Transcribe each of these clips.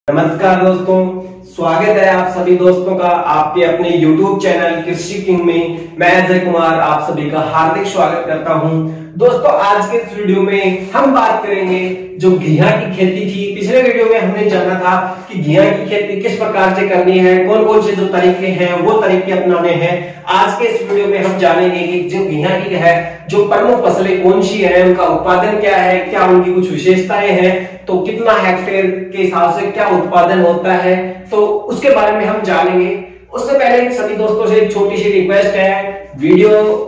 नमस्कार दोस्तों, स्वागत है आप सभी दोस्तों का आपके अपने YouTube चैनल कृषि किंग में। मैं अजय कुमार आप सभी का हार्दिक स्वागत करता हूं। दोस्तों, आज के इस वीडियो में हम बात करेंगे जो घिया की खेती थी। पिछले वीडियो में हमने जाना था कि घिया की खेती किस प्रकार से करनी है, कौन कौन से जो तरीके हैं वो तरीके अपनाने हैं। आज के इस वीडियो में हम जानेंगे कि जो घिया की है जो प्रमुख फसलें कौन सी है, उनका उत्पादन क्या है, क्या उनकी कुछ विशेषताएं हैं, तो कितना हेक्टेयर के हिसाब से क्या उत्पादन होता है, तो उसके बारे में हम जानेंगे। उससे पहले सभी दोस्तों से एक छोटी सी रिक्वेस्ट है, वीडियो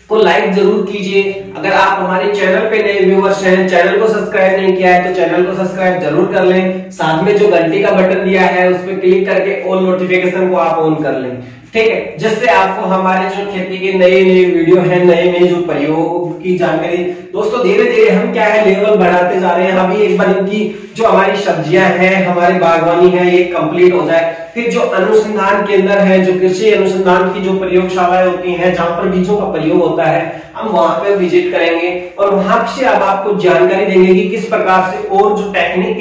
को लाइक जरूर कीजिए। अगर आप हमारे चैनल पे नए व्यूअर्स हैं, चैनल को सब्सक्राइब नहीं किया है तो चैनल को सब्सक्राइब जरूर कर लें। साथ में जो घंटी का बटन दिया है उस पर क्लिक करके ऑल नोटिफिकेशन को आप ऑन कर लें, ठीक है, जिससे आपको हमारे जो खेती के नए नए वीडियो है, नए नए जो प्रयोग की जानकारी। दोस्तों, धीरे धीरे हम क्या है लेवल बढ़ाते जा रहे हैं। अभी एक बार इनकी जो हमारी सब्जियां हैं, हमारी बागवानी है, ये कंप्लीट हो जाए, फिर जो अनुसंधान केंद्र है, जो कृषि अनुसंधान की जो प्रयोगशालाएं होती हैं जहां पर बीजों का प्रयोग होता है, हम वहां पे विजिट करेंगे और वहां से अब आपको जानकारी देंगे कि किस प्रकार से और जो तकनीक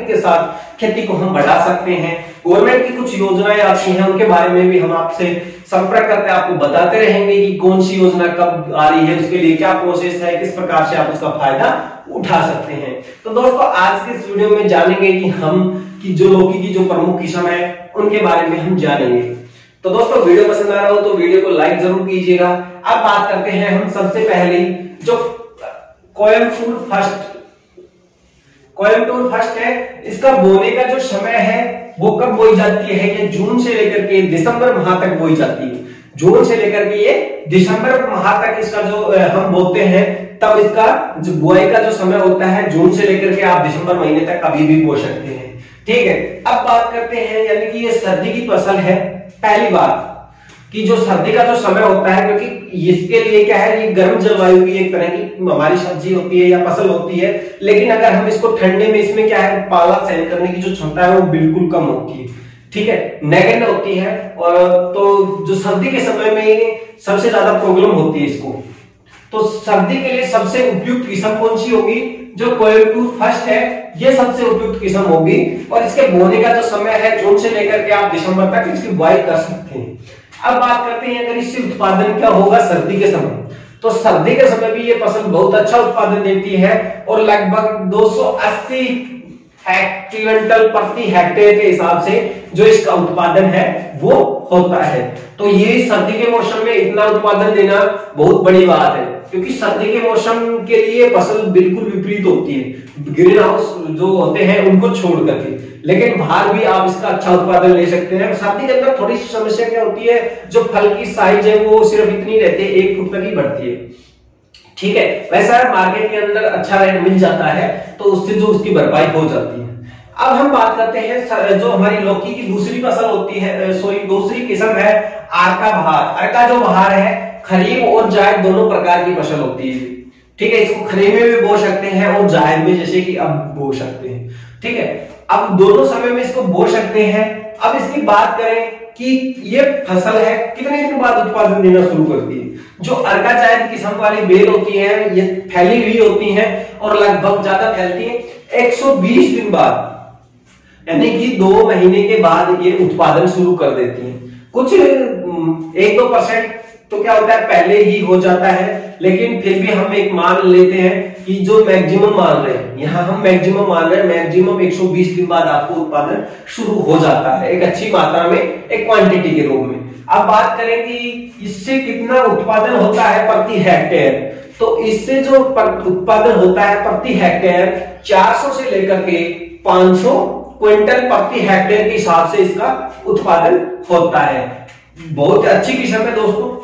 के साथ खेती को हम बढ़ा सकते हैं। गवर्नमेंट की कुछ योजनाएं आती हैं, उनके बारे में भी हम आपसे संपर्क करके आपको बताते रहेंगे कि कौन सी योजना कब आ रही है, उसके लिए क्या प्रोसेस है, किस प्रकार से आप उसका फायदा उठा सकते हैं। तो दोस्तों, आज के इस वीडियो में जानेंगे कि जो लौकी की जो प्रमुख किस्म है उनके बारे में हम जानेंगे। तो दोस्तों, वीडियो पसंद आ रहा हो तो वीडियो को लाइक जरूर कीजिएगा। अब बात करते हैं हम सबसे पहले जो कोयम्बटूर फर्स्ट है, इसका बोने का जो समय है वो कब बोई जाती है, ये जून से लेकर के दिसंबर माह तक बोई जाती है। जून से लेकर के ये दिसंबर माह तक इसका जो हम बोते हैं, तब इसका जो बुआई का जो समय होता है जून से लेकर के आप दिसंबर महीने तक कभी भी बो सकते हैं, ठीक है। अब बात करते हैं, यानी कि ये सर्दी की फसल है। पहली बात कि जो सर्दी का जो समय होता है, क्योंकि इसके लिए क्या है, ये गर्म जलवायु की एक तरह की हमारी सब्जी होती है या फसल होती है, लेकिन अगर हम इसको ठंडे में, इसमें क्या है, पाला सहन करने की जो क्षमता है वो बिल्कुल कम होती है, ठीक है, नगण्य होती है। और तो जो सर्दी के समय में सबसे ज्यादा प्रॉब्लम होती है इसको, तो सर्दी के लिए सबसे उपयुक्त किस्म कौन सी होगी, जो कोयम्बटूर फर्स्ट है, ये सबसे उपयुक्त किस्म होगी। और इसके बोने का जो समय है जून से लेकर के आप दिसंबर तक इसकी बुआई कर सकते हैं। अब बात करते हैं अगर इससे उत्पादन क्या होगा सर्दी के समय, तो सर्दी के समय भी ये फसल बहुत अच्छा उत्पादन देती है और लगभग 280 क्विंटल प्रति हेक्टेयर के हिसाब से जो इसका उत्पादन है वो होता है। तो ये सर्दी के मौसम में इतना उत्पादन देना बहुत बड़ी बात है, क्योंकि सर्दी के मौसम के लिए फसल बिल्कुल विपरीत होती है, ग्रीन हाउस जो होते हैं उनको छोड़ करके, लेकिन बाहर भी आप इसका अच्छा उत्पादन ले सकते हैं। सर्दी के अंदर थोड़ी सी समस्या क्या होती है, जो फल की साइज है वो सिर्फ इतनी रहती है, 1 फुट तक ही बढ़ती है, ठीक है। वैसा मार्केट के अंदर अच्छा रेट मिल जाता है तो उससे जो उसकी भरपाई हो जाती है। अब हम बात करते हैं जो हमारी लौकी की दूसरी फसल होती है, दूसरी किस्म है आरका बहार। आरका जो बहार है, खरीफ और जायद दोनों प्रकार की फसल होती है, ठीक है। इसको खरीफ में भी बो सकते हैं और जायद में, जैसे कि अब बो सकते हैं, ठीक है। अब दोनों समय में इसको बो सकते हैं। अब इसकी बात करें कि ये फसल है कितने दिन बाद उत्पादन देना शुरू करती है। जो अर्का जायद किस्म वाली बेल होती है, ये फैली हुई होती है और लगभग ज्यादा फैलती है 120 दिन बाद, यानी कि 2 महीने के बाद ये उत्पादन शुरू कर देती है। कुछ 1-2% तो क्या होता है पहले ही हो जाता है, लेकिन फिर भी हम एक मान लेते हैं कि जो मैक्सिमम मान रहे हैं, यहाँ हम मैक्सिमम मान रहे हैं, मैक्सिमम 120 दिन बाद आपको उत्पादन शुरू हो जाता है एक अच्छी मात्रा में, एक क्वांटिटी के रूप में। अब बात करें कि इससे कितना उत्पादन होता है प्रति हेक्टेयर, तो इससे जो उत्पादन होता है प्रति हेक्टेयर 400 से लेकर के 500 क्विंटल प्रति हेक्टेयर के हिसाब से इसका उत्पादन होता है। बहुत अच्छी किस्म है दोस्तों।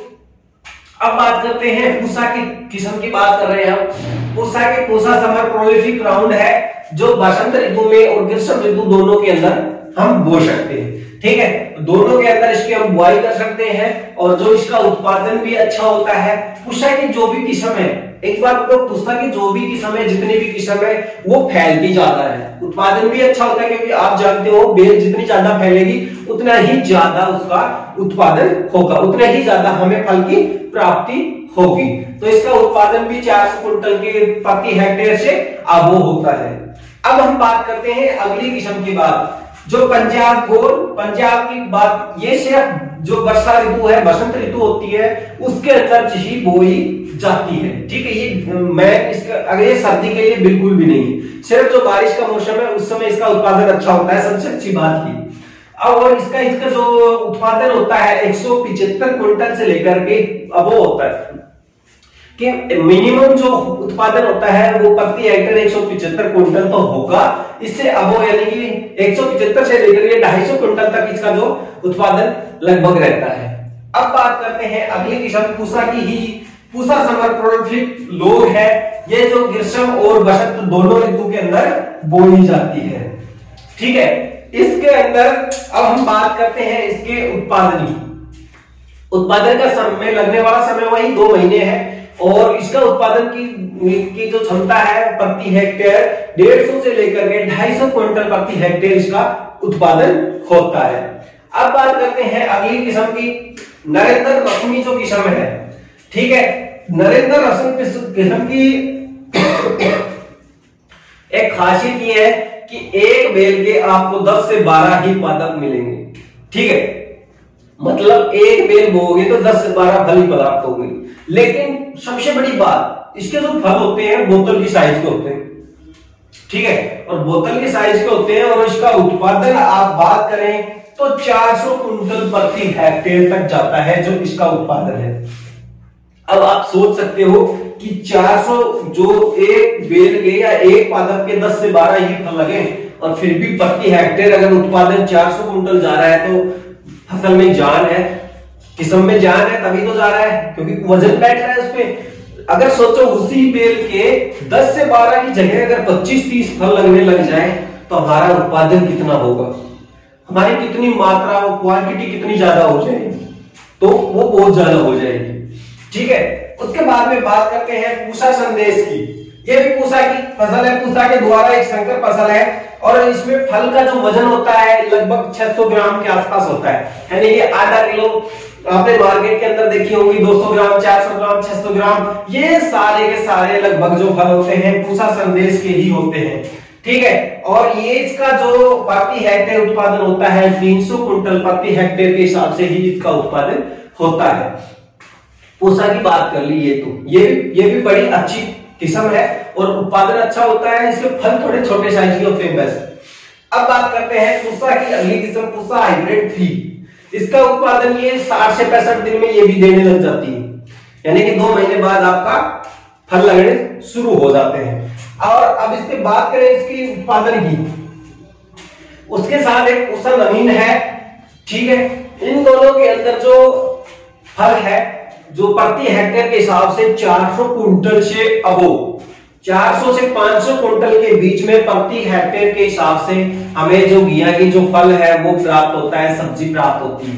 अब बात करते हैं पूसा की किस्म की बात कर रहे हैं हम। पूसा समर प्रोलिफिक ग्राउंड है, जो बसंत ऋतु में और ग्रीष्म ऋतु दोनों के अंदर हम बो सकते हैं, ठीक है। दोनों के अंदर इसकी हम बुआई कर सकते हैं और जो इसका उत्पादन भी अच्छा होता है। पूसा की जो भी किस्म है, एक बार तो पूसा की जो भी किस्म है, जितनी भी किस्म है, वो फैलती ज्यादा है, उत्पादन भी अच्छा होता है, क्योंकि आप जानते हो बेल जितनी ज्यादा फैलेगी उतना ही ज्यादा उसका उत्पादन होगा, उतना ही ज्यादा हमें फल की प्राप्ति होगी। तो इसका उत्पादन भी 400 क्विंटल के प्रति हेक्टेयर से अब होता है। अब हम बात करते हैं अगली किस्म की बात, जो पंजाब गोल। पंजाब की बात, ये सिर्फ जो वर्षा ऋतु है, बसंत ऋतु होती है, उसके अंदर ही बोई जाती है। ठीक है, ये मैं इसका अगर ये सर्दी के लिए बिल्कुल भी नहीं, सिर्फ जो बारिश का मौसम है उस समय इसका उत्पादन अच्छा होता है, सबसे अच्छी बात की। और इसका जो उत्पादन होता है 175 क्विंटल से लेकर के अब वो होता है कि मिनिमम जो उत्पादन होता है वो प्रति हेक्टेयर 175 क्विंटल तो होगा, इससे अब यानी कि 175 से लेकर के 250 क्विंटल तक इसका जो उत्पादन लगभग रहता है। अब बात करते हैं अगली किस्म पूसा की ही। पूसा समर प्रोलिफिक लोग है, ये जो ग्रीष्म और बसंत दोनों ऋतु के अंदर बोई जाती है। ठीक है, इसके अंदर अब हम बात करते हैं इसके उत्पादन की। उत्पादन का समय लगने वाला समय वही 2 महीने है, और इसका उत्पादन की जो क्षमता है प्रति हेक्टेयर 150 से लेकर के 250 क्विंटल प्रति हेक्टेयर इसका उत्पादन होता है। अब बात करते हैं अगली किस्म की, नरेंद्र रश्मि जो किस्म है। ठीक है, नरेंद्र रश्मि किस्म की एक खासियत ये है कि एक बेल के आपको 10 से 12 ही पादप मिलेंगे। ठीक है, मतलब एक बेल बोओगे तो 10 से 12 फल ही प्राप्त होंगे। लेकिन सबसे बड़ी बात, इसके जो फल होते हैं बोतल की साइज के होते हैं। ठीक है, और बोतल की साइज के होते हैं, और इसका उत्पादन आप बात करें तो 400 क्विंटल प्रति हेक्टेयर तक जाता है जो इसका उत्पादन है। अब आप सोच सकते हो कि 400 जो एक बेल के या एक पादप के 10 से 12 ही फल लगे, और फिर भी प्रति हेक्टेयर अगर उत्पादन 400 क्विंटल जा रहा है तो फसल में जान है, किस्म में जान है, तभी तो जा रहा है, क्योंकि वजन बैठ रहा है उसमें। अगर सोचो उसी बेल के 10 से 12 की जगह अगर 25-30 फल लगने लग जाए तो हमारा उत्पादन कितना होगा, हमारी कितनी मात्रा और क्वांटिटी कितनी ज्यादा हो जाएगी, तो वो बहुत ज्यादा हो जाएगी। ठीक है, उसके बाद में बात करते हैं पूसा संदेश की। ये भी पूसा की फसल है, पूसा के द्वारा एक संकर फसल है, और इसमें फल का जो वजन होता है लगभग 600 ग्राम के आसपास होता है, यानी कि आधा किलो आपने मार्केट के अंदर देखी होंगी, 200 ग्राम, 400 ग्राम, 600 ग्राम, ये सारे के सारे लगभग जो फल होते हैं पूसा संदेश के ही होते हैं। ठीक है, और ये इसका जो प्रति हेक्टेयर उत्पादन होता है 300 क्विंटल प्रति हेक्टेयर के हिसाब से ही इसका उत्पादन होता है। पूसा की बात कर ली, ये भी बड़ी अच्छी किस्म है और उत्पादन अच्छा होता है, इसके फल थोड़े छोटे साइज के होते हैं बस। अब बात करते हैं पूसा की अगली किस्म, पूसा हाइब्रिड 3। इसका उत्पादन ये 60 से 65 दिन में ये भी देने लग जाती है, यानी कि 2 महीने बाद आपका फल लगने शुरू हो जाते हैं। और अब इसके बात करें इसकी उत्पादन की, उसके साथ एक पूसा नवीन है। ठीक है, इन दोनों के अंदर जो फल है जो प्रति हेक्टेयर के हिसाब से 400 क्विंटल से अबो 400 से 500 क्विंटल के बीच में प्रति हेक्टेयर के हिसाब से हमें जो घिया की जो फल है वो प्राप्त होता है, सब्जी प्राप्त होती है।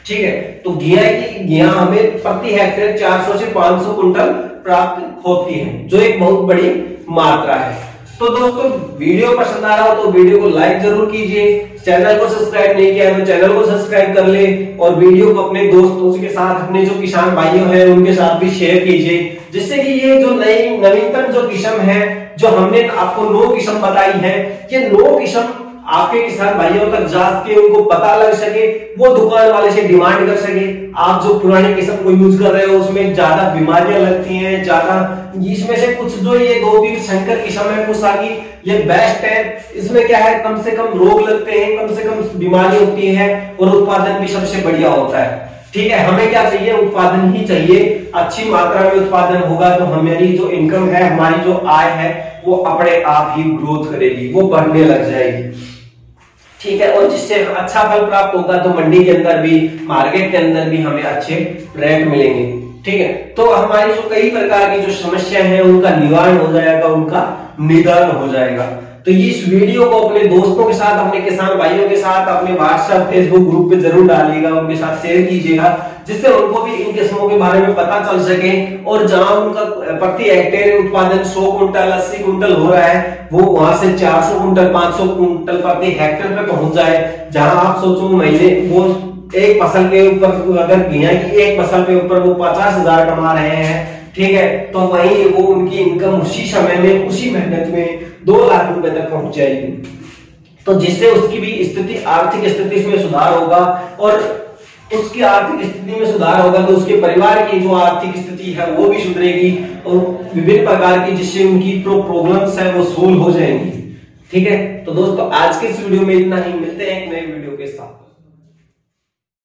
ठीक है, तो घिया हमें प्रति हेक्टेयर 400 से 500 क्विंटल प्राप्त होती है, जो एक बहुत बड़ी मात्रा है। तो दोस्तों वीडियो पसंद आ रहा हो तो वीडियो को लाइक जरूर कीजिए, चैनल को सब्सक्राइब नहीं किया तो चैनल को सब्सक्राइब कर ले, और वीडियो को अपने दोस्तों के साथ, अपने जो किसान भाइयों हैं उनके साथ भी शेयर कीजिए, जिससे कि ये जो नवीनतम जो किस्म है जो हमने आपको 9 किस्म बताई है, ये 9 किस्म आपके किसान भाइयों तक जा के उनको पता लग सके, वो दुकान वाले से डिमांड कर सके। आप जो पुरानी किस्म को यूज कर रहे हो उसमें ज्यादा बीमारियां लगती हैं, ज्यादा इसमें से कुछ जो ये 2-3 संकर किस्म है पूसा की, ये बेस्ट है। इसमें क्या है, कम से कम रोग लगते हैं, कम से कम बीमारी होती है, और उत्पादन भी सबसे बढ़िया होता है। ठीक है, हमें क्या चाहिए, उत्पादन ही चाहिए। अच्छी मात्रा में उत्पादन होगा तो हमारी जो इनकम है, हमारी जो आय है वो अपने आप ही ग्रोथ करेगी, वो बढ़ने लग जाएगी। ठीक है, और जिससे अच्छा फल प्राप्त होगा तो मंडी के अंदर भी, मार्केट के अंदर भी हमें अच्छे रेट मिलेंगे। ठीक है, तो हमारी जो कई प्रकार की जो समस्या है उनका निवारण हो जाएगा, उनका निदान हो जाएगा। तो इस वीडियो को अपने दोस्तों के साथ, अपने किसान भाइयों के साथ, अपने व्हाट्सएप फेसबुक ग्रुप पे जरूर डालिएगा, उनके साथ शेयर कीजिएगा, जिससे उनको भी इन किस्मों के बारे में पता चल सके। और जहां उनका प्रति हेक्टेयर उत्पादन 100 क्विंटल 80 क्विंटल हो रहा है, वो वहां से 400 क्विंटल 500 क्विंटल प्रति हेक्टेयर पे पहुंच जाए। जहां आप सोचो महीने वो एक फसल के ऊपर, अगर घिया की एक फसल के ऊपर वो 50,000 कमा रहे हैं, ठीक है, तो वहीं वो उनकी इनकम उसी समय में, उसी मेहनत में 2 लाख रुपए तक पहुंच जाएगी। तो जिससे उसकी भी स्थिति, आर्थिक स्थिति में सुधार होगा, और उसकी आर्थिक स्थिति में सुधार होगा तो उसके परिवार की जो आर्थिक स्थिति है वो भी सुधरेगी, और विभिन्न प्रकार की जिससे उनकी प्रॉब्लम्स है वो सोल्व हो जाएंगी। ठीक है, तो दोस्तों आज के इस वीडियो में इतना ही, मिलते हैं एक नए वीडियो के साथ।